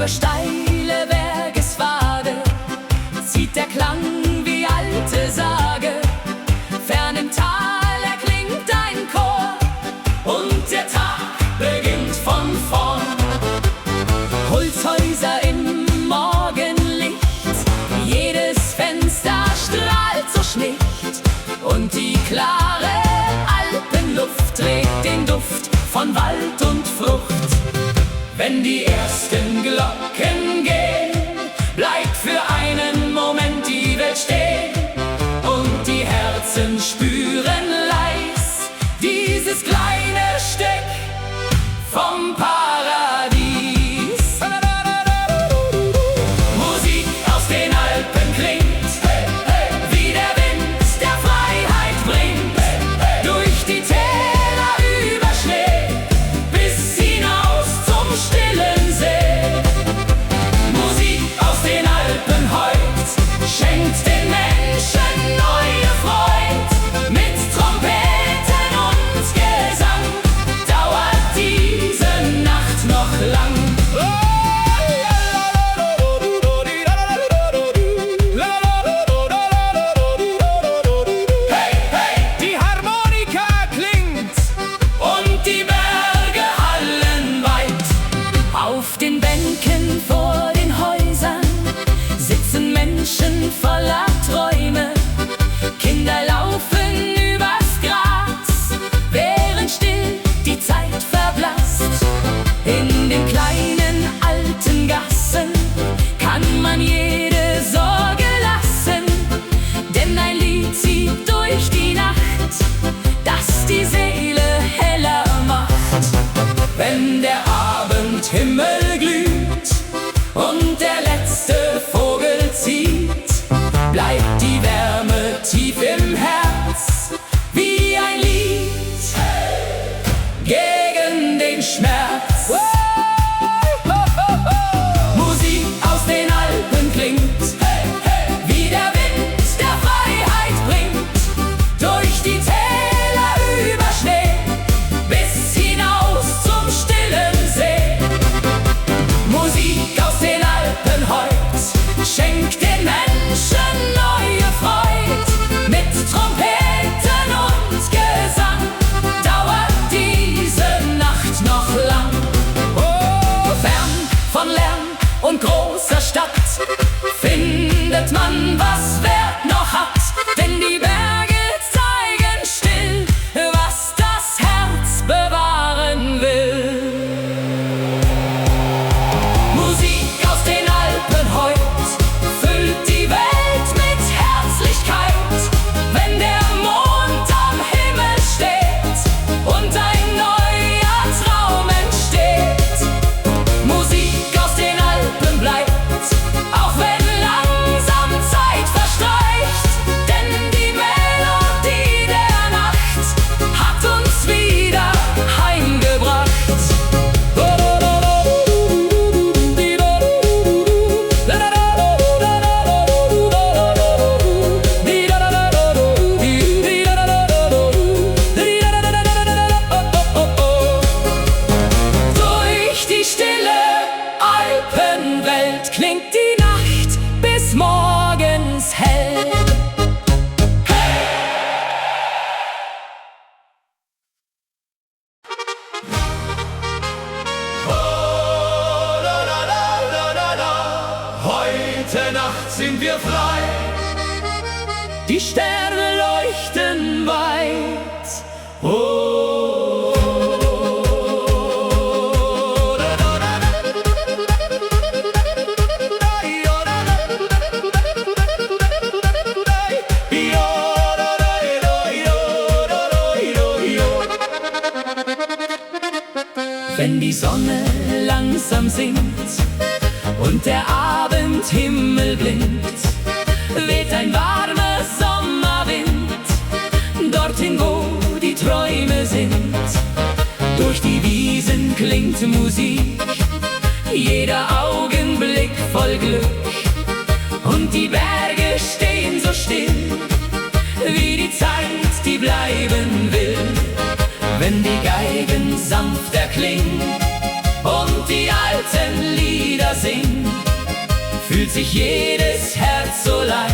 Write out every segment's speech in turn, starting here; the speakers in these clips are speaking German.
Über steile Bergespfade zieht der Klang wie alte Sage. Fern im Tal erklingt ein Chor und der Tag beginnt von vorn. Holzhäuser im Morgenlicht, jedes Fenster strahlt so schlicht und die klare Alpenluft trägt den Duft von Wald und Frucht. Wenn die ersten Glocken gehen, bleibt für einen Moment die Welt stehen und die Herzen spüren leis dieses kleine Stück vom Paradies. Musik aus den Alpen klingt, wie der Wind, der Freiheit bringt, durch die Täler über Schnee bis hinaus zum stillen See. Musik aus den Alpen heut schenkt den Menschen neue Freud. Mit Trompeten und Gesang dauert diese Nacht noch lang. Hey, hey, die Harmonika klingt und die Berge hallen weit. Auf den Bänken vor den Häusern sitzen Menschen voller Träume. Kinder laufen übers Gras, während still die Zeit verblasst. In den kleinen alten Gassen kann man jede Sorge lassen, denn ein Lied zieht durch die Nacht, das die Seele heller macht. Wenn der Abendhimmel glüht und der letzte Vogel zieht, bleibt die Wärme tief im Herz wie ein Lied gegen den Schmerz. Musik aus den Alpen klingt, wie der Wind, der Freiheit bringt, durch die Täler über Schnee bis hinaus zum stillen See. Musik aus den Alpen heut schenkt den Menschen neue Freud. Mit Trompeten und Gesang dauert diese Nacht noch lang. Oh, fern von Lärm und großer Stadt findet man, was Wert noch hat, denn die Berge zeigen still, was das Herz bewahren will. Musik aus den Alpen heut füllt die Welt mit Herzlichkeit, wenn der Mond am Himmel steht und ein neuer Traum entsteht. Musik aus den Alpen bleibt, auch wenn langsam Zeit verstreicht, denn die Melodie der Nacht hat uns wieder heimgebracht. Durch die stille Alpenwelt klingt die Nacht bis morgens hell. Heute Nacht sind wir frei. Die Sterne leuchten weit. Oh, wenn die Sonne langsam sinkt und der Abendhimmel blinkt, weht ein warmer Sommerwind dorthin, wo die Träume sind. Durch die Wiesen klingt Musik, jeder Augenblick voll Glück, und die Berge stehen so still, wie die Zeit, die bleiben will. Wenn die Geigen sanft erklingen und und die alten Lieder singt, fühlt sich jedes Herz so leicht,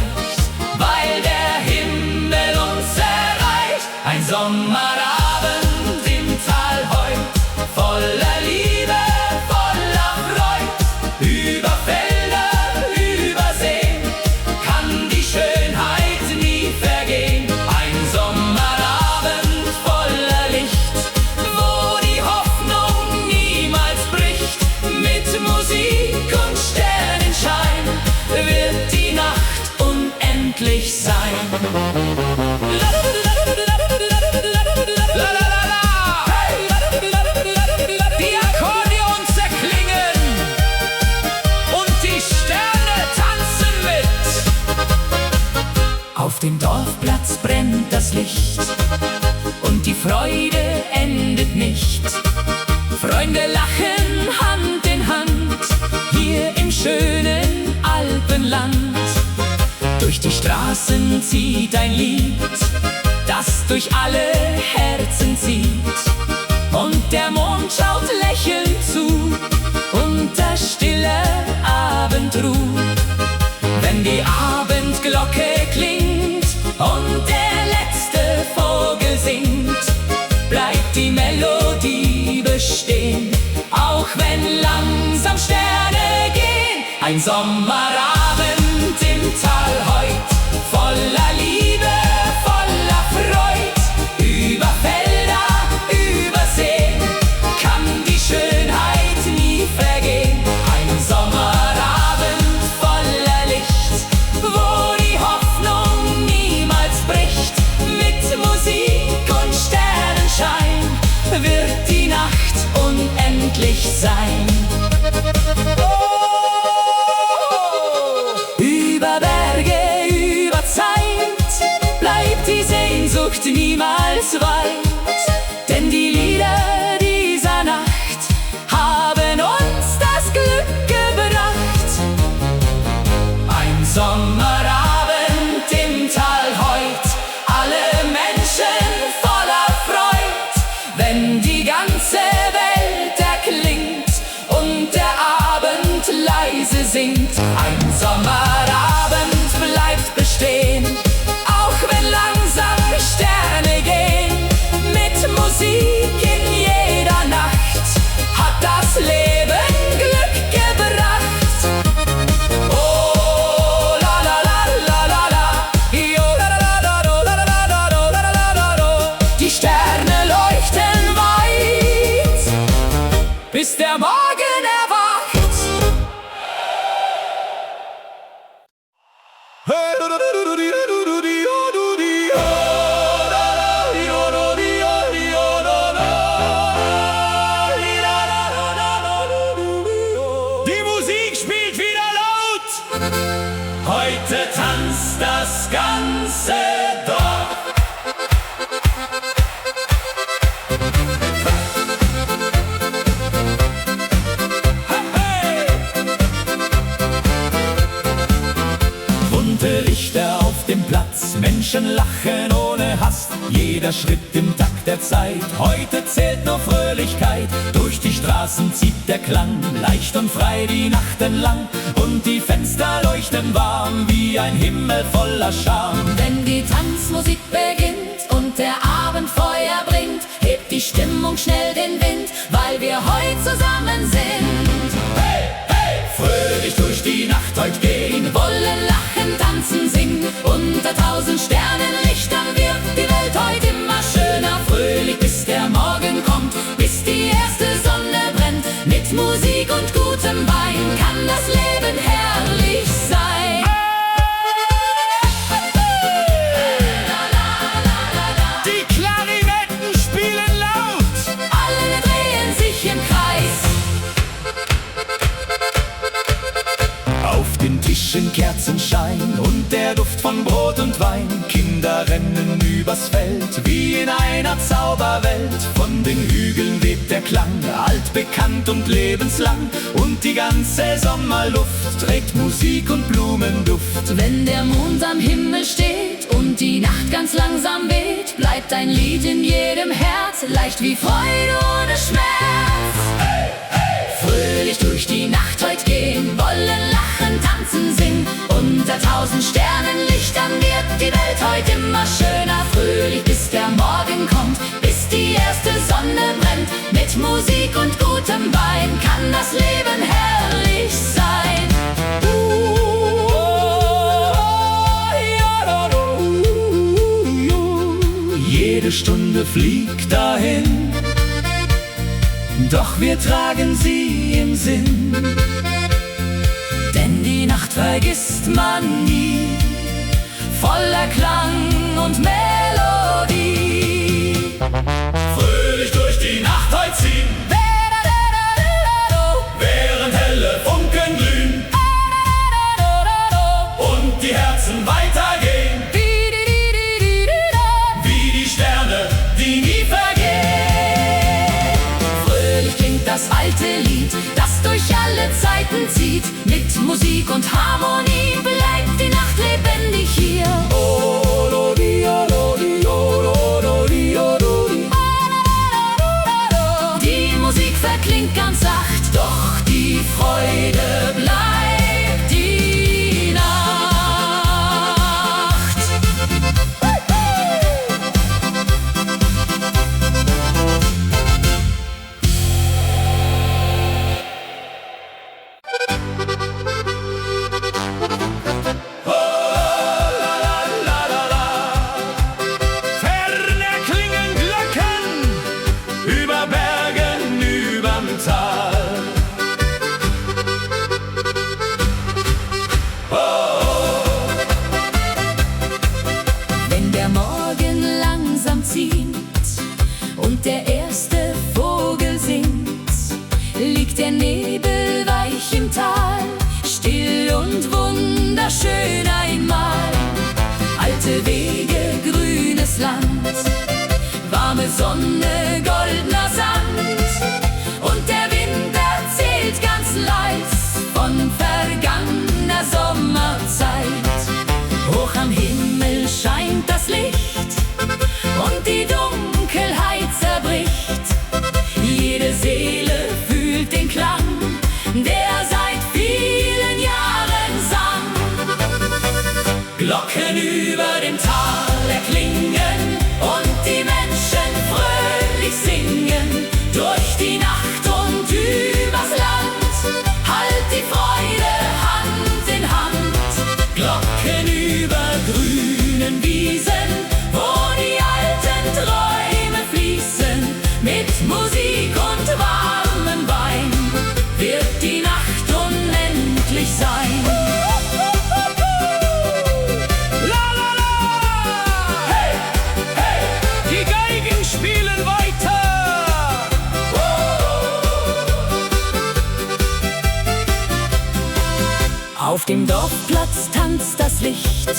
weil der Himmel uns erreicht. Ein Sommerabend im Tal heut, voller Liebe, voller Freud. Über Felder, über Seen, kann die Schönheit nie vergehen. Ein Sommerabend voller Licht, wo die Hoffnung niemals bricht. Mit Musik und Sternenschein wird die Nacht unendlich sein. Die Akkordeons erklingen und die Sterne tanzen mit. Auf dem Dorfplatz brennt das Licht und die Freude endet nicht. Freunde lachen Hand in Hand, hier im schönen Alpenland. Durch die Straßen zieht ein Lied, das durch alle Herzen zieht. Und der Mond schaut lächelnd zu, unter stiller Abendruh. Wenn die Abendglocke klingt und der letzte Vogel singt, bleibt die Melodie bestehen, auch wenn langsam Sterne gehen. Ein Sommerabend im Tal heut, voller Liebe, voller Freud. Über Felder, über Seen, kann die Schönheit nie vergehen. Ein Sommerabend voller Licht, wo die Hoffnung niemals bricht. Mit Musik und Sternenschein wird die Nacht unendlich sein. Über Berge, über Zeit bleibt die Sehnsucht niemals weit. Denn die Lieder dieser Nacht haben uns das Glück gebracht. Ein Sommerabend im Tal heut, alle Menschen voller Freud. Wenn die ganze Welt erklingt und der Abend leise singt. Ein Sommerabend bleibt bestehen, auch wenn langsam Sterne gehen. Mit Musik in jeder Nacht hat das Leben Glück gebracht. Oh, la la la la la la, yo, la la la la la la la la la la. Die Sterne leuchten weit, bis der Morgen erwacht. Die Musik spielt wieder laut. Heute tanzt das ganze Dorf. Hey! Bunte Lichter auf dem Platz, Menschen lachen ohne Hast. Jeder Schritt im Takt der Zeit, heute zählt nur Fröhlichkeit. Durch die Straßen zieht der Klang, leicht und frei die Nacht entlang. Und die Fenster leuchten warm, wie ein Himmel voller Charme. Wenn die Tanzmusik beginnt und der Abend Feuer bringt, hebt die Stimmung schnell den Wind, weil wir heute zusammen sind. Hey, hey! Fröhlich durch die Nacht heute gehen, Wollen lachen, tanzen, singen, unter 1000 Sternenlichtern wird die Welt heute immer schöner. Fröhlich bis der Morgen kommt, bis die erste Sonne brennt. Mit Musik und gutem Wein kann das Leben herrlich sein. die Klarinetten spielen laut. Alle drehen sich im Kreis. Auf den Tischen Kerzenschein und der Duft von Brot und Wein. Kinder rennen übers Feld wie in einer Zauberwelt. Von den Hügeln weht der Klang, altbekannt und lebenslang. Und die ganze Sommerluft trägt Musik und Blumenduft. Wenn der Mond am Himmel steht und die Nacht ganz langsam weht, bleibt ein Lied in jedem Herz, leicht wie Freude ohne Schmerz. Hey, hey! wird heute immer schöner, fröhlich bis der Morgen kommt, bis die erste Sonne brennt. Mit Musik und gutem Wein kann das Leben herrlich sein. Jede Stunde fliegt dahin, doch wir tragen sie im Sinn. Denn die Nacht vergisst man nie, voller Klang und Melodie. Fröhlich durch die Nacht heut ziehen, während helle Funken glühen und die Herzen weitergehen, wie die Sterne, die nie vergehen. Fröhlich klingt das alte Lied, das durch alle Zeiten zieht. Mit Musik und Harmonie bleibt die Nacht lebendig hier. Die Musik verklingt ganz sacht, doch die Freude bleibt die Nacht. Ferne klingen Glocken über Bergen, überm Tal. Wenn der Morgen langsam zieht und der erste Vogel singt, liegt der Nebel weich im Tal, still und wunderschön einmal. Alte Wege, grünes Land, warme Sonne, goldener Sand, und der Wind erzählt ganz leis von vergangener Sommerzeit. Hoch am Himmel scheint das Licht und die Dunkelheit zerbricht. Jede Seele fühlt den Klang, der seit vielen Jahren sang. Glocken über dem Tal erklingen und die Menschen fröhlich singen. Durch die Nacht und übers Land, halt die Freude Hand in Hand. Glocken über grünen Wiesen, wo die alten Träume fließen. Mit Musik und warmem Wein wird die Nacht unendlich sein. La la la! Hey, hey, die Geigen spielen weiter. Auf dem Dorfplatz tanzt das Licht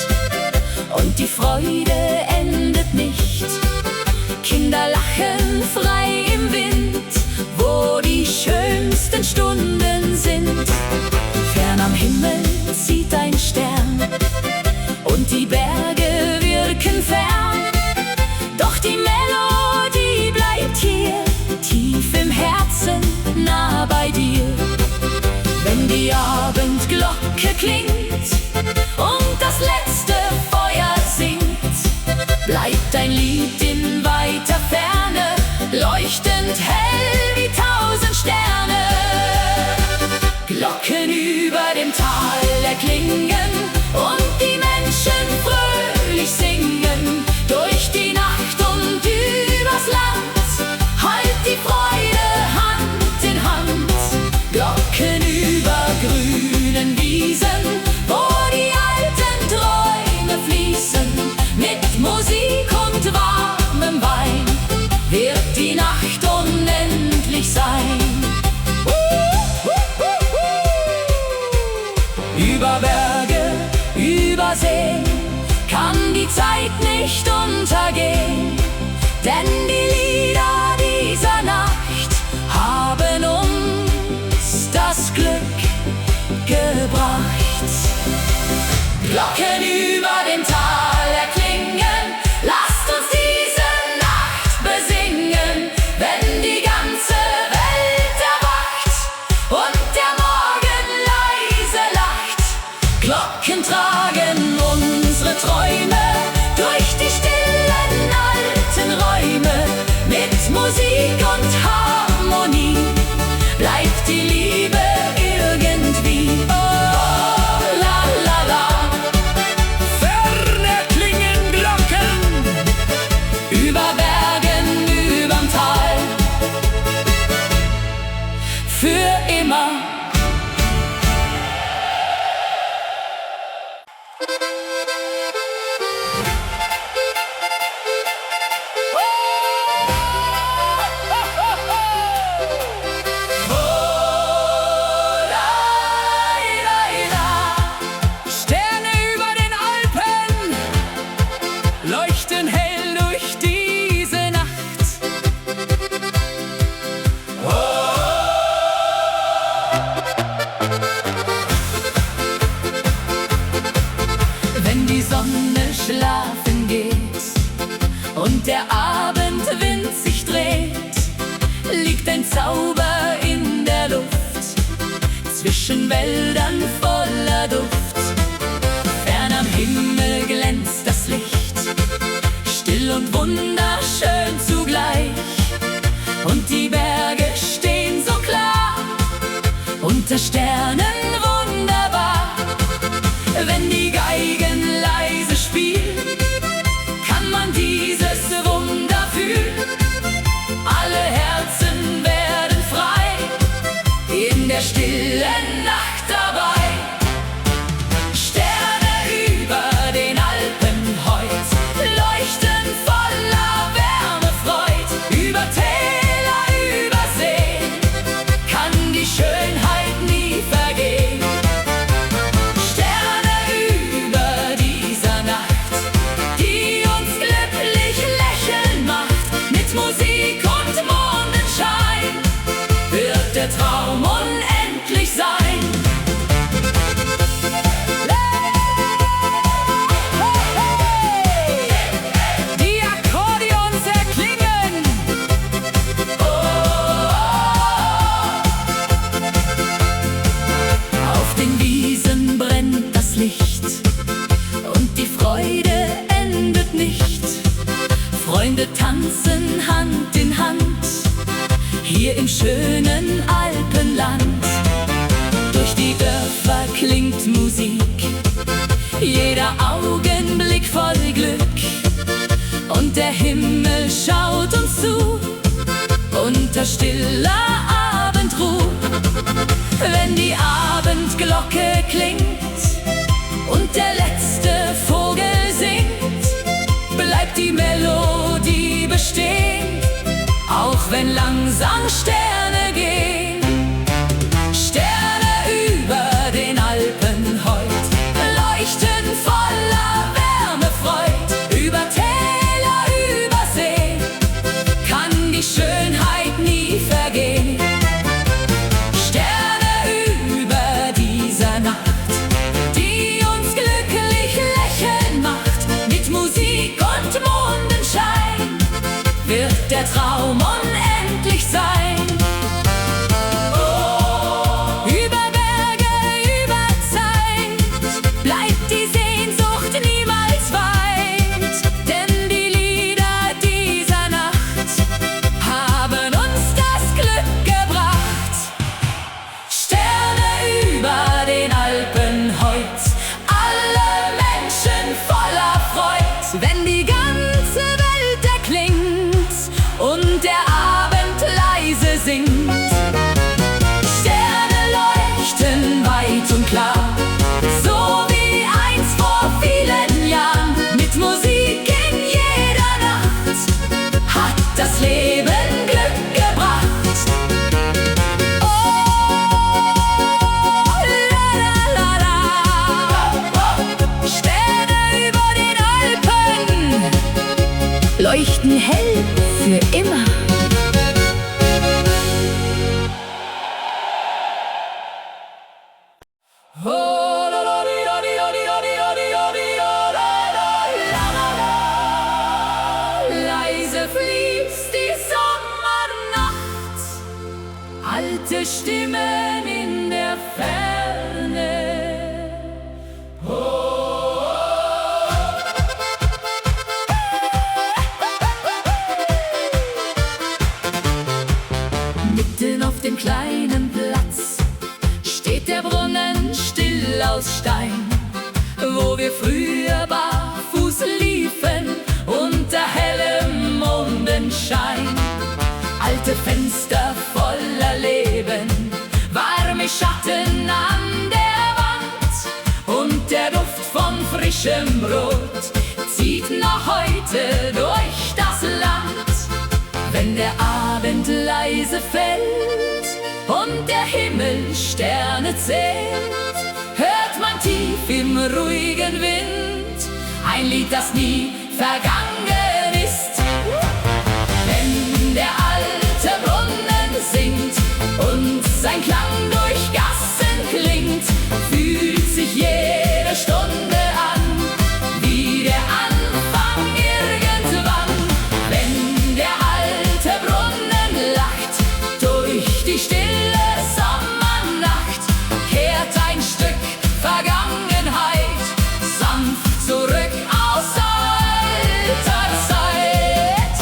und die Freude endet nicht. Kinder lachen frei im Wind, wo die schönsten Stunden sind. Fern am Himmel zieht ein Stern und die Berge wirken fern. Doch die Melodie bleibt hier, tief im Herzen, nah bei dir. Wenn die Abendglocke klingt und das letzte Feuer singt, bleibt ein Lied in weiter Ferne, leuchtend hell wie 1000 Sterne. Glocken über dem Tal erklingen und die Menschen fröhlich singen. Durch die Nacht und übers Land, halt die Freude Hand in Hand. Glocken über grünen Wiesen, wo die alten Träume fließen. Mit Musik und warmem Wein wird die Nacht unendlich sein. Über Berge, über Seen kann die Zeit nicht untergehen, denn die Lieder dieser Nacht haben uns das Glück gebracht. Glocken über dem Tal erklingen, lasst uns diese Nacht besingen, wenn die ganze Welt erwacht und der Morgen leise lacht. Glocken tragen unsere Träume für immer. Leuchten hell durch diese Nacht. Wenn die Sonne schlafen geht und der Abendwind sich dreht, liegt ein Zauber in der Luft, zwischen Wäldern voller Duft. Fern am Himmel glänzt das Licht, still und wunderschön zugleich. Und die Berge stehen so klar, unter Sternen wunderbar. Wenn die Geigen leise spielen, kann man dieses Wunder fühlen. Alle Herzen werden frei, in der stillen Nacht dabei. Der Traum unendlich sein. Die Akkordeons erklingen. Auf den Wiesen brennt das Licht und die Freude endet nicht. Freunde tanzen Hand in Hand, hier im schönen Alpenland. Durch die Dörfer klingt Musik, jeder Augenblick voll Glück. Und der Himmel schaut uns zu, unter stiller Abendruh. Wenn die Abendglocke klingt und der letzte Vogel singt, bleibt die Melodie bestehen, auch wenn langsam Sterne gehen. Sterne über den Alpen heut leuchten voller Wärme, Freud. Über Täler, über See kann die Schönheit nie vergehen. Sterne über dieser Nacht, die uns glücklich lächeln macht. Mit Musik und Mondenschein wird der Traum unendlich sein. Über Berge, über Zeit bleibt die Sehnsucht niemals weit. Denn die Lieder dieser Nacht haben uns das Glück gebracht. Sterne über den Alpen heut, alle Menschen voller Freud. Wenn die ganze Welt erklingt und der Abend leise singt, Sterne leuchten weit und klar, so wie einst vor vielen Jahren. Mit Musik in jeder Nacht hat das Leben Glück gebracht. Oh, la la la la. Sterne über den Alpen leuchten hell für immer. Leise fließt die Sommernacht, alte Stimmen in der Ferne. Mitten auf dem kleinen Platz steht der Brunnen still aus Stein, wo wir früher barfuß liefen unter hellem Mondenschein. Alte Fenster voller Leben, heute durch das Land. Wenn der Abend leise fällt und der Himmel Sterne zählt, hört man tief im ruhigen Wind ein Lied, das nie vergangen ist. Wenn der alte Brunnen singt und sein Klang durch Gassen klingt, fühlt sich jede Stunde an wie der Anfang irgendwann. Wenn der alte Brunnen lacht durch die stille Sommernacht, kehrt ein Stück Vergangenheit sanft zurück aus alter Zeit.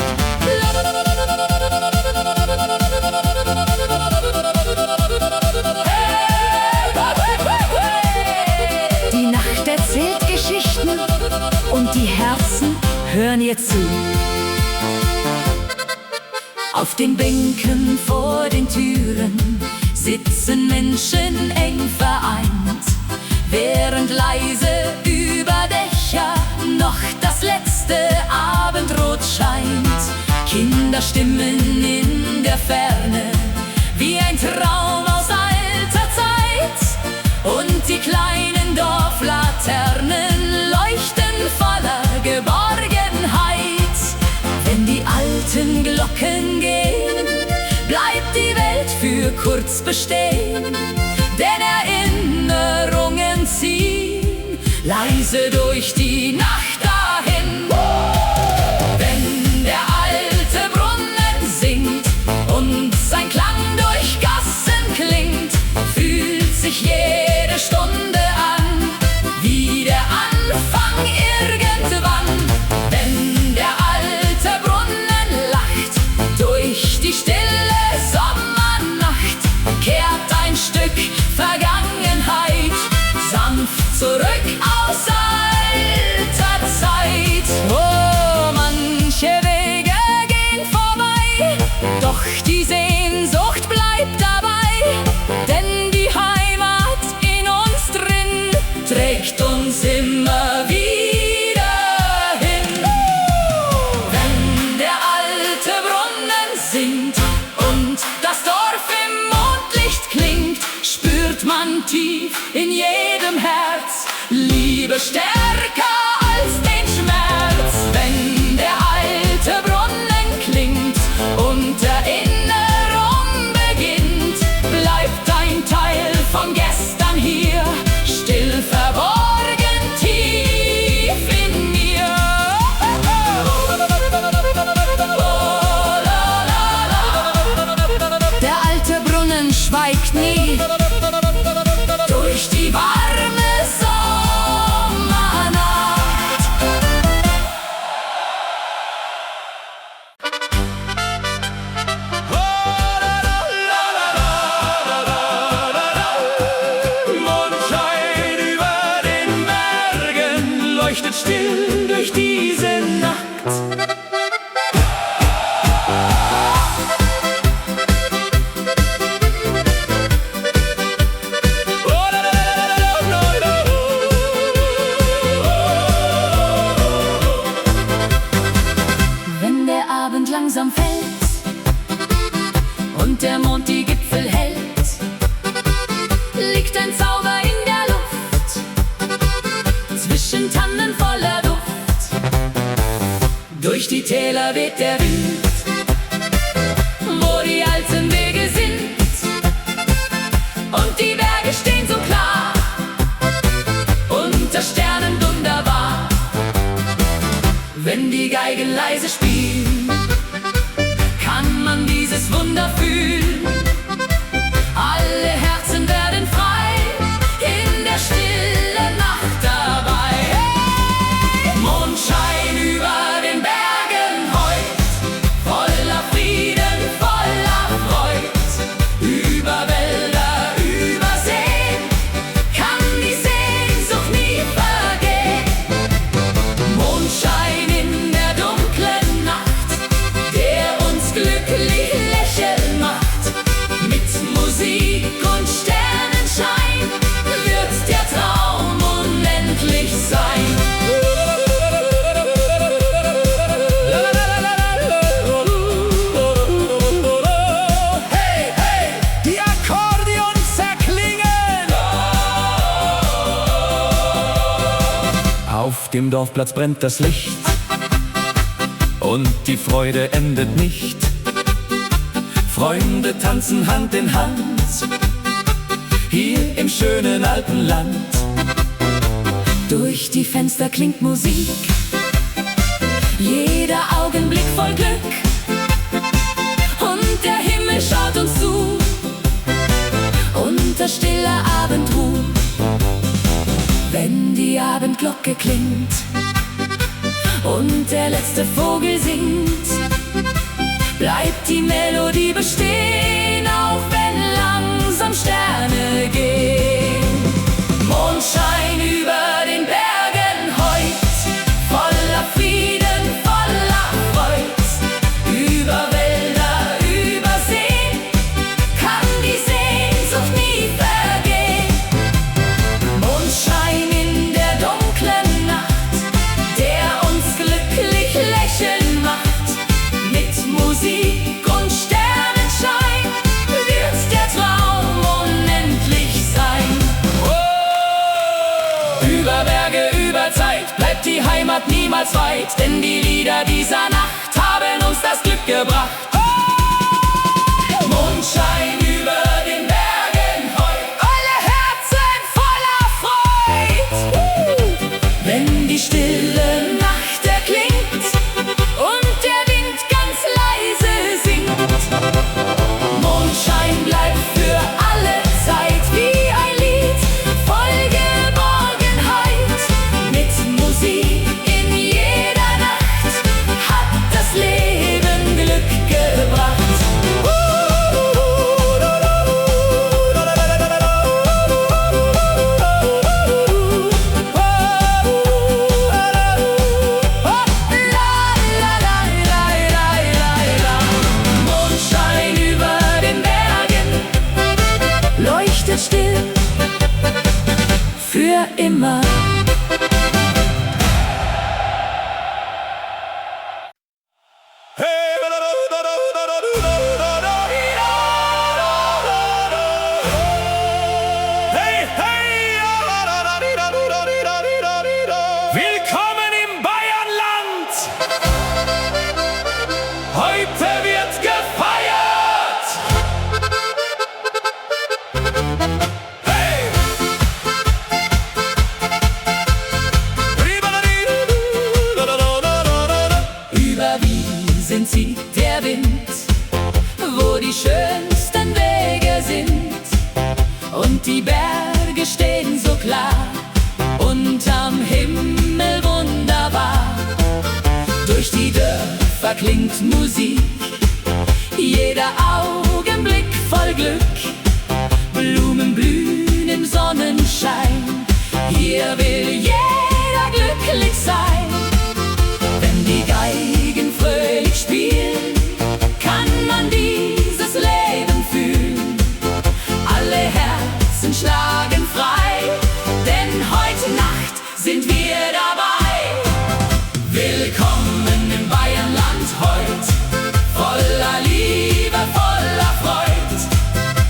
Die Nacht erzählt Geschichten und die Herzen hören ihr zu. Auf den Bänken vor den Türen sitzen Menschen eng vereint, während leise über Dächer noch das letzte Abendrot scheint. Kinderstimmen in der Ferne, wie ein Traum aus alter Zeit, und die kleinen Dorflaternen leuchten voller Geborgenheit. Wenn die alten Glocken gehen, bleibt die Welt für kurz bestehen, denn Erinnerungen ziehen leise durch die Nacht dahin. Wenn der alte Brunnen singt und sein Klang durch Gassen klingt, fühlt sich jede Stunde an wie der Anfang irgendwann. Wenn der alte Brunnen lacht durch die stille Sommernacht, kehrt ein Stück Vergangenheit sanft zurück aus alter Zeit. Oh, manche Wege gehen vorbei, doch die Sehnsucht bleibt dabei, denn die Heimat in uns drin trägt uns immer wieder hin. Wenn der alte Brunnen singt und das Dorf im Mondlicht klingt, spürt man tief in jedem Herz Liebe stärker als den Schmerz. Wenn der alte Brunnen klingt und Erinnerung beginnt, bleibt ein Teil von gestern hier still verborgen tief in mir. Der alte Brunnen schweigt nie durch die warme Sommernacht. Mondschein über den Bergen leuchtet still durch diese Nacht. Wenn der Abend langsam fällt und der Mond die Gipfel hält, liegt ein Zauber in der Luft, zwischen Tannen voller Duft. Durch die Täler weht der Wind, wo die alten Wege sind, und die Berge stehen so klar, unter Sternen wunderbar. Wenn die Geigen leise spielen, kann man dieses Wunder fühlen. Alle Herzen werden frei in der stillen Nacht dabei. Hey! Mondschein über den Bergen heut, voller Frieden, voller Freud. Über Wälder, über Seen kann die Sehnsucht nie vergehen. Mondschein in der dunklen Nacht, der uns glücklich lächeln macht. Auf dem Dorfplatz brennt das Licht und die Freude endet nicht. Freunde tanzen Hand in Hand, hier im schönen Alpenland. Durch die Fenster klingt Musik, jeder Augenblick voll Glück. Und der Himmel schaut uns zu, unter stiller Abendruhe. Wenn die Abendglocke klingt und der letzte Vogel singt, bleibt die Melodie bestehen, auch wenn langsam Sterne gehen. Mondschein über den Bergen heut, voller Frieden, voller Freud. Über Wälder, über Seen kann die Sehnsucht nie vergehen. Mondschein in der dunklen Nacht, der uns glücklich lächeln macht. Mit Musik und Sternenschein wird der Traum unendlich sein. Über Berge, über Zeit bleibt die Heimat niemals weit, denn die Lieder dieser Nacht haben uns das Glück gebracht. Mondschein über den Bergen heut, alle Herzen voller Freud. Wenn die stille Nacht erklingt und der Wind ganz leise singt, Mondschein bleibt für alle Zeit wie ein Lied voll Geborgenheit. Mit Musik in jeder Nacht hat das Leben Glück gebracht. Mondschein über den Bergen leuchtet still für immer. Willkommen im Bayernland! Heute wird gefeiert! Hey! Über Wiesen zieht der Wind, wo die schönsten Wege sind. Und die Berge stehen so klar, unterm Himmel wunderbar. Durch die Dörfer klingt Musik, jeder Augenblick voll Glück. Blumen blühen im Sonnenschein, hier will jeder glücklich sein. Wenn die Geigen fröhlich spielen, kann man dieses Leben fühlen. Alle Herzen schlagen frei, denn heute Nacht sind wir dabei. Willkommen im Bayernland heut, voller Liebe, voller Freud.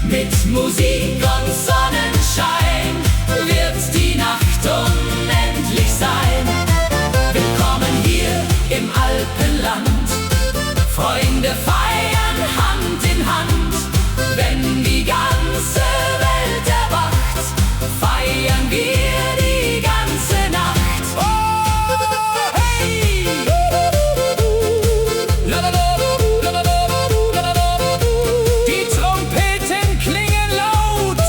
Mit Musik und Sonnenschein wird die Nacht unendlich sein. Willkommen hier im Alpenland, Freunde feiern Hand in Hand. Wenn die ganze Welt erwacht, feiern wir die ganze Nacht. Oh, hey! Die Trompeten klingen laut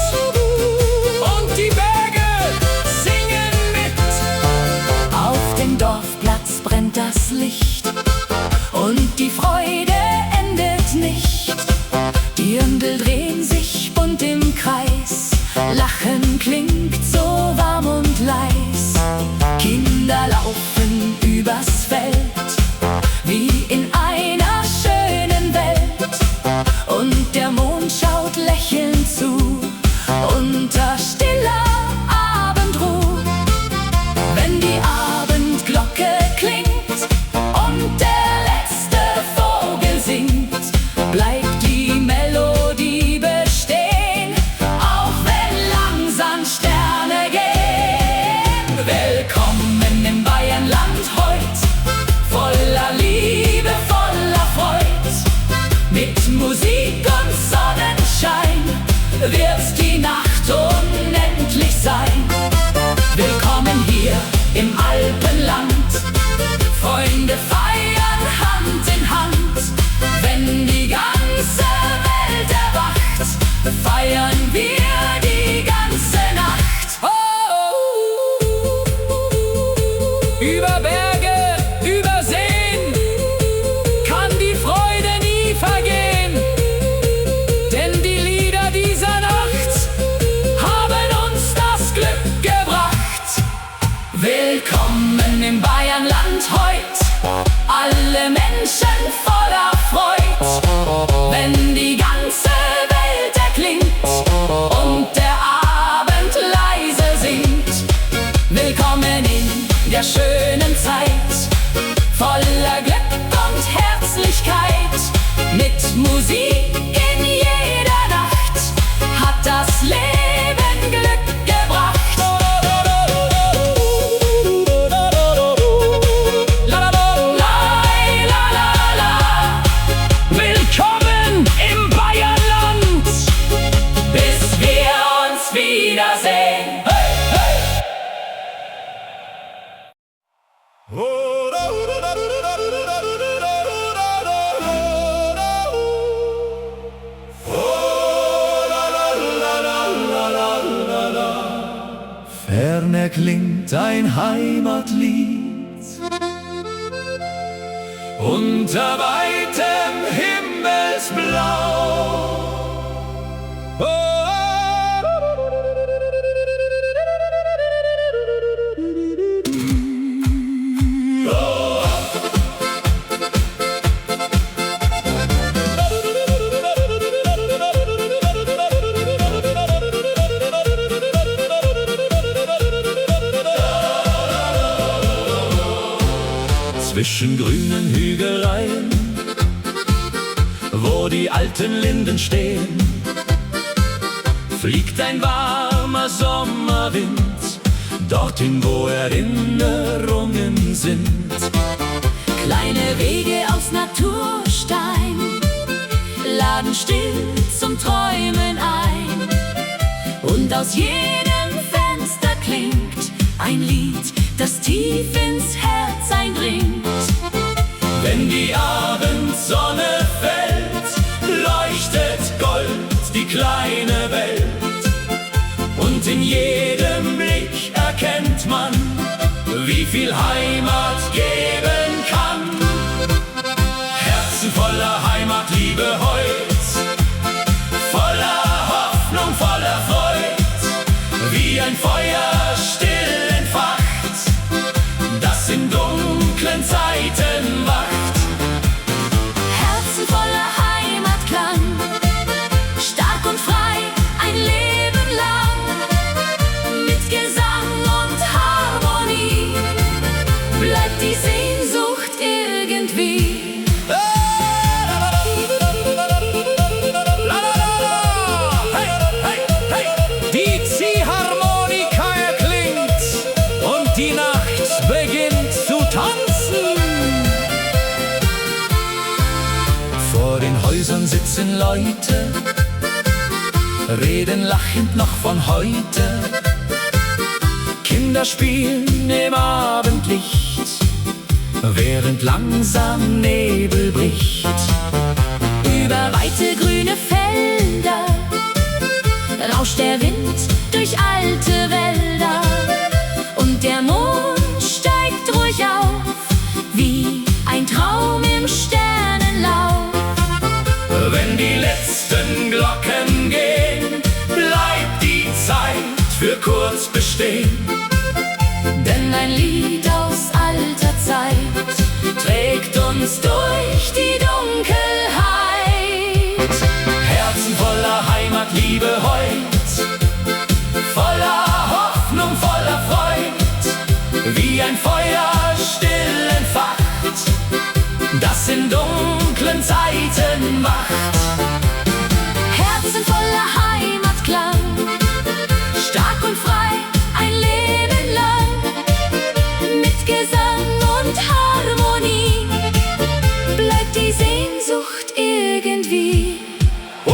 wird die Nacht unendlich sein. Willkommen hier im Alpenland, Freunde feiern Hand in Hand. Wenn die ganze Welt erwacht, feiern wir die ganze Nacht. Über Berge, über Seen kann die Freude nie vergehen, denn die Lieder dieser Nacht haben uns das Glück gebracht. Willkommen im Bayernland heut, alle Menschen voller Freud, wenn die ganze Welt erklingt und der Abend leise singt. Willkommen in der schönen Zeit, voller Glück und Herzlichkeit. Mit Musik in jeder Nacht hat das Leben Glück gebracht. Willkommen im Bayernland, bis wir uns wiedersehen. Hey, hey. Fern erklingt ein Heimatlied unter weitem Himmelsblau. Zwischen grünen Hügeleien, wo die alten Linden stehen, fliegt ein warmer Sommerwind dorthin, wo Erinnerungen sind. Kleine Wege aus Naturstein laden still zum Träumen ein, und aus jedem Fenster klingt ein Lied, das tief ins Herz eindringt. Wenn die Abendsonne fällt, leuchtet Gold die kleine Welt, und in jedem Blick erkennt man, wie viel Heimat geben kann. Herzen voller Heimatliebe heut, voller Hoffnung, voller Freud, wie ein Feuer still entfacht, das in dunklen Zeiten wacht. Herzen voller Heimatklang, stark und frei ein Leben lang. Mit Gesang und Harmonie bleibt die Sehnsucht irgendwie. Die Ziehharmonika erklingt und die Nacht beginnt zu tanzen. Vor den Häusern sitzen Leute, reden lachend noch von heute. Kinder spielen im Abendlicht, während langsam Nebel bricht. Über weite grüne Felder rauscht der Wind durch alte Wälder, und der Mond steigt ruhig auf, wie ein Traum im Sternenlauf. Wenn die letzten Glocken gehen, bleibt die Zeit für kurz bestehen. Denn ein Lied aus alter Zeit trägt uns durch die Dunkelheit. Herzen voller Heimatliebe heut, voller Hoffnung, voller Freud, wie ein Feuer still entfacht, das in dunklen Zeiten wacht. Herzen voller Heimatklang, stark und frei ein Leben lang. Mit Gesang und Harmonie bleibt die Sehnsucht irgendwie. Oh,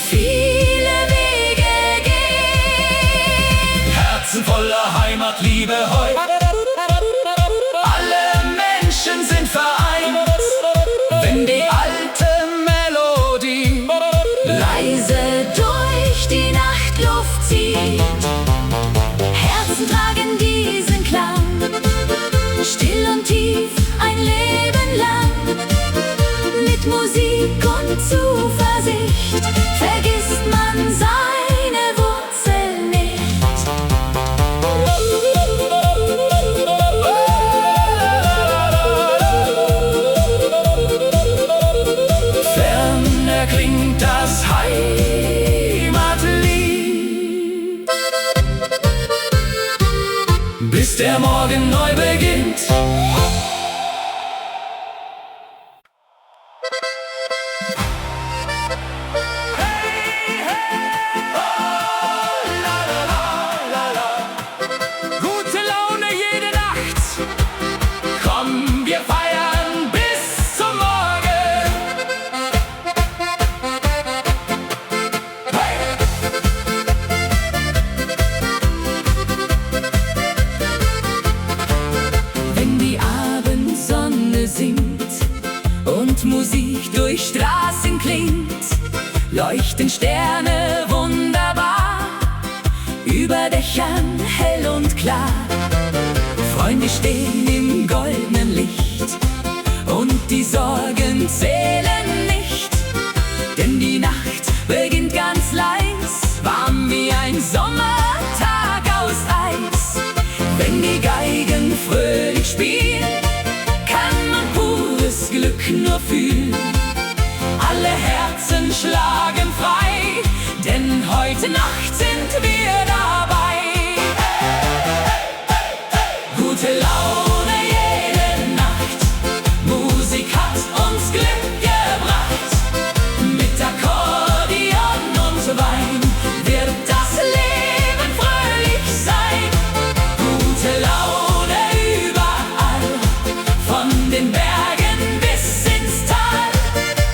viele Wege gehen. Herzen voller Heimatliebe heut. Alle Menschen sind vereint, wenn die alte Melodie leise durch die Nachtluft zieht. Herzen tragen diesen Klang, still und tief ein Leben lang. Mit Musik und Zuversicht vergisst man seine Wurzeln nicht. Ferner klingt das Heimatlied, bis der Morgen neu beginnt. Gute Laune jede Nacht. Komm, wir feiern bis zum Morgen. Hey! Wenn die Abendsonne singt und Musik durch Straßen klingt, leuchten Sterne wunderbar, über Dächern hell und klar. Freunde stehen im goldenen Licht und die Sorgen zählen nicht, denn die Nacht beginnt ganz leis, warm wie ein Sommertag aus Eis. Wenn die Geigen fröhlich spielen, kann man pures Glück nur fühlen. Alle Herzen schlagen frei, denn heute Nacht sind wir dabei. Gute Laune jede Nacht, Musik hat uns Glück gebracht. Mit Akkordeon und Wein wird das Leben fröhlich sein. Gute Laune überall, von den Bergen bis ins Tal.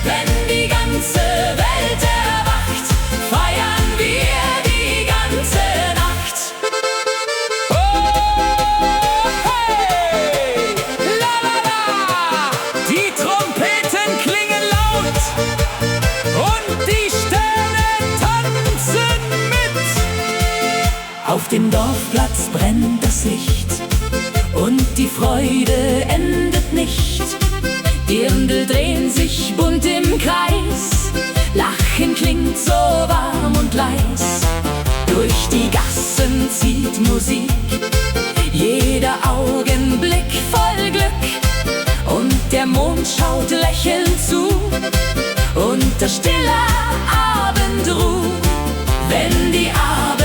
Wenn die ganze Welt erwacht, feiern wir die ganze Nacht. Oh, hey, la la la, die Trompeten klingen laut und die Sterne tanzen mit. Auf dem Dorfplatz brennt das Licht und die Freude endet nicht. Dirndl drehen sich bunt im Kreis, Lachen klingt so warm und leis. Durch die Gassen zieht Musik, Jeder Augenblick voll Glück und der Mond schaut lächelnd zu. Unter stiller Abendruh, wenn die Abend